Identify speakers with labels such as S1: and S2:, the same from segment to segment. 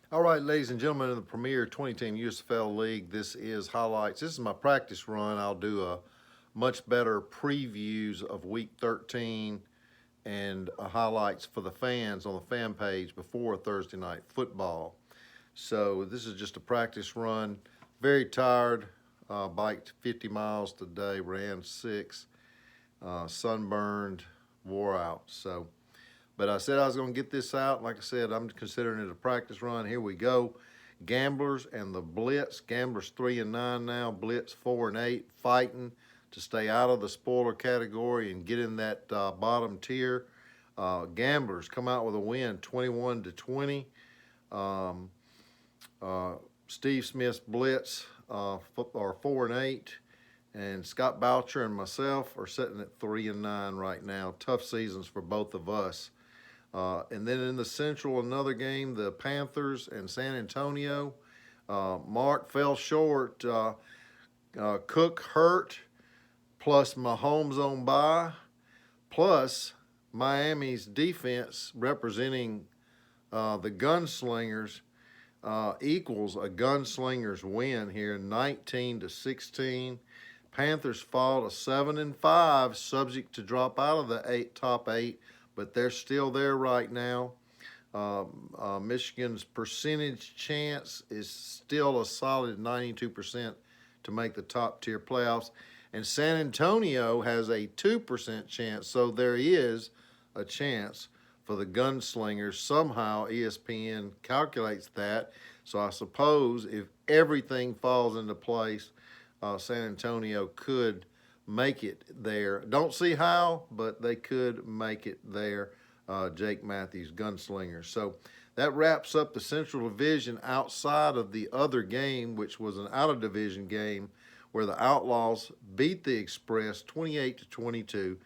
S1: All right, ladies and gentlemen, in the Premier 20-team USFL League, this is highlights. This is my practice run. I'll do a much better previews of Week 13 and highlights for the fans on the fan page before Thursday night football. So this is just a practice run. Very tired. Biked 50 miles today, ran 6, sunburned, wore out. But I said I was going to get this out. Like I said, I'm considering it a practice run. Here we go. Gamblers and the Blitz. Gamblers 3-9 now. Blitz 4-8. Fighting to stay out of the spoiler category and get in that bottom tier. Gamblers come out with a win, 21-20. Um, Steve Smith's Blitz are 4-8. And Scott Boucher and myself are sitting at 3-9 right now. Tough seasons for both of us. And then in the Central, another game, the Panthers and San Antonio. Mark fell short. Cook hurt, plus Mahomes on bye, plus Miami's defense representing the Gunslingers equals a Gunslingers win here, 19-16. Panthers fall to 7-5, subject to drop out of the top 8. But they're still there right now. Michigan's percentage chance is still a solid 92% to make the top tier playoffs. And San Antonio has a 2% chance, so there is a chance for the Gunslingers. Somehow ESPN calculates that. So I suppose if everything falls into place, San Antonio could make it there. Don't see how, but they could make it there. Jake Matthews, Gunslinger. So that wraps up the Central Division outside of the other game, which was an out-of-division game where the Outlaws beat the Express 28-22.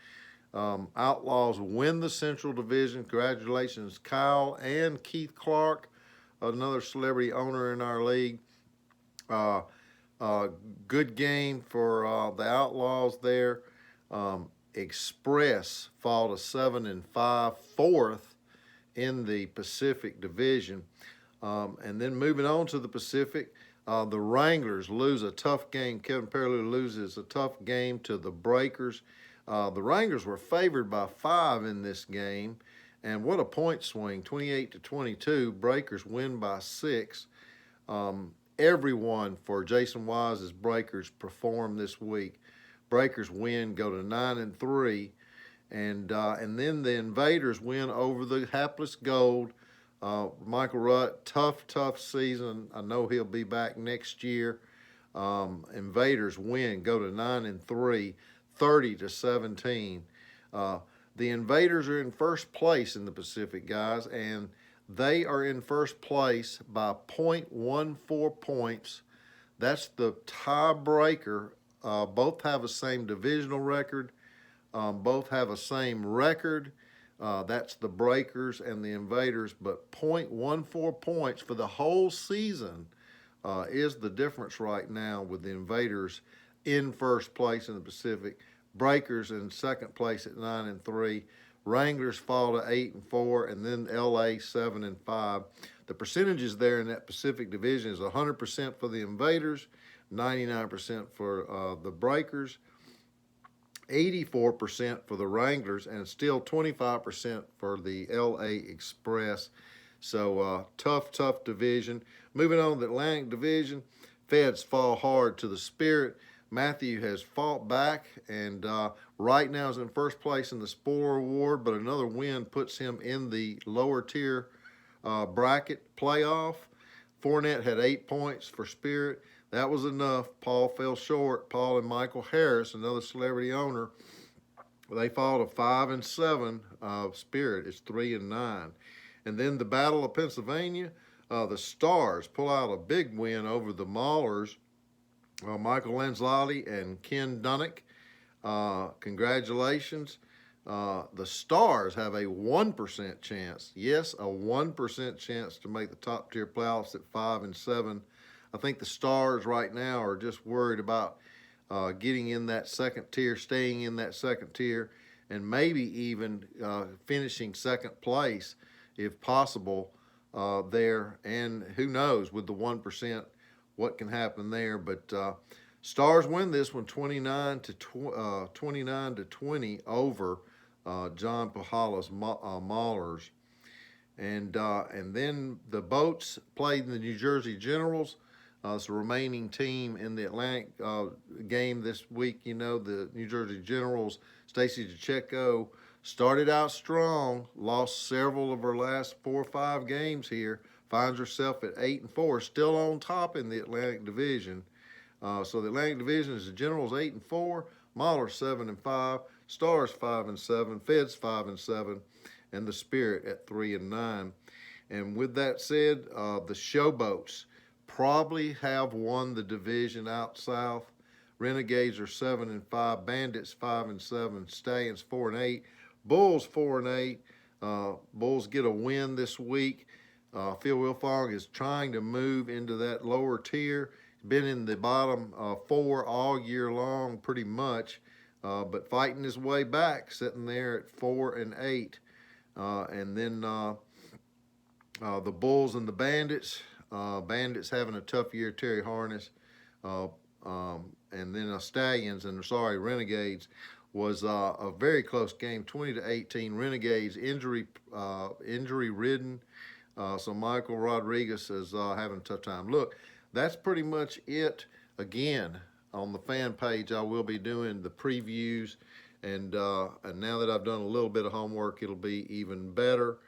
S1: Outlaws win the Central Division. Congratulations, Kyle and Keith Clark, another celebrity owner in our league. Good game for the Outlaws there. Express fall to 7-5, fourth in the Pacific Division. And then moving on to the Pacific, the Wranglers lose a tough game. Kevin Pearlou loses a tough game to the Breakers. The Wranglers were favored by 5 in this game. And what a point swing, 28-22. Breakers win by 6. Everyone for Jason Wise's Breakers performed this week. Breakers win, go to 9-3, and then the Invaders win over the Hapless Gold. Michael Rutt, tough season. I know he'll be back next year. Invaders win, go to 9-3, 30-17. The Invaders are in first place in the Pacific, guys, and they are in first place by 0.14 points. That's the tiebreaker. Both have the same divisional record. Both have the same record. That's the Breakers and the Invaders. But 0.14 points for the whole season is the difference right now, with the Invaders in first place in the Pacific. Breakers in second place at 9-3. Wranglers fall to 8-4, and then LA 7-5. The percentages there in that Pacific Division is 100% for the Invaders, 99% for the Breakers, 84% for the Wranglers, and still 25% for the LA Express. So tough division. Moving on to the Atlantic Division, Feds fall hard to the Spirit. Matthew has fought back and right now is in first place in the Spoiler Award, but another win puts him in the lower tier bracket playoff. Fournette had 8 points for Spirit. That was enough. Paul fell short. Paul and Michael Harris, another celebrity owner, they fall to 5-7. Spirit is 3-9. And then the Battle of Pennsylvania, the Stars pull out a big win over the Maulers. Michael Lanzlotti and Ken Dunnick, congratulations. The Stars have a 1% chance. Yes, a 1% chance to make the top tier playoffs at 5-7. I think the Stars right now are just worried about getting in that second tier, staying in that second tier, and maybe even finishing second place if possible there, and who knows with the 1% what can happen there. But Stars win this one 29 to 20 over John Pahala's Maulers. And then the Boats played the New Jersey Generals. It's the remaining team in the Atlantic game this week. You know, the New Jersey Generals, Stacy DeCecco, started out strong, lost several of her last 4 or 5 games here, finds herself at 8-4, still on top in the Atlantic Division. So the Atlantic Division is the Generals 8-4, Mahler 7-5, Stars 5-7, Feds 5-7, and the Spirit at 3-9. And with that said, the Showboats probably have won the division out south. Renegades are 7-5, Bandits 5-7, Stallions 4-8, Bulls 4-8. Bulls get a win this week. Phil Wilfong is trying to move into that lower tier. Been in the bottom 4 all year long, pretty much, but fighting his way back, sitting there at 4-8. And then the Bulls and the Bandits. Bandits having a tough year. Terry Harness, and then Stallions and Renegades was a very close game, 20-18. Renegades injury ridden, so Michael Rodriguez is having a tough time. Look, that's pretty much it. Again, on the fan page, I will be doing the previews, and now that I've done a little bit of homework, it'll be even better.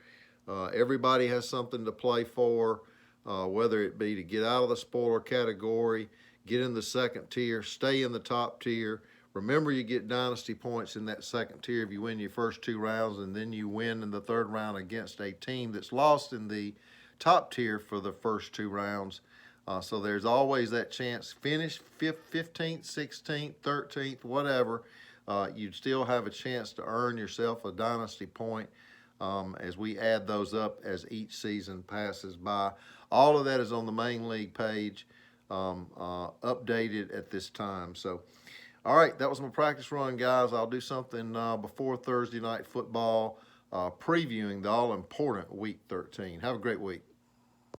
S1: Everybody has something to play for, whether it be to get out of the spoiler category, get in the second tier, stay in the top tier. Remember, you get dynasty points in that second tier if you win your first 2 rounds, and then you win in the third round against a team that's lost in the top tier for the first 2 rounds. So there's always that chance. Finish 15th, 16th, 13th, whatever. You'd still have a chance to earn yourself a dynasty point as we add those up as each season passes by. All of that is on the main league page, updated at this time. So, all right, that was my practice run, guys. I'll do something before Thursday night football, previewing the all-important Week 13. Have a great week.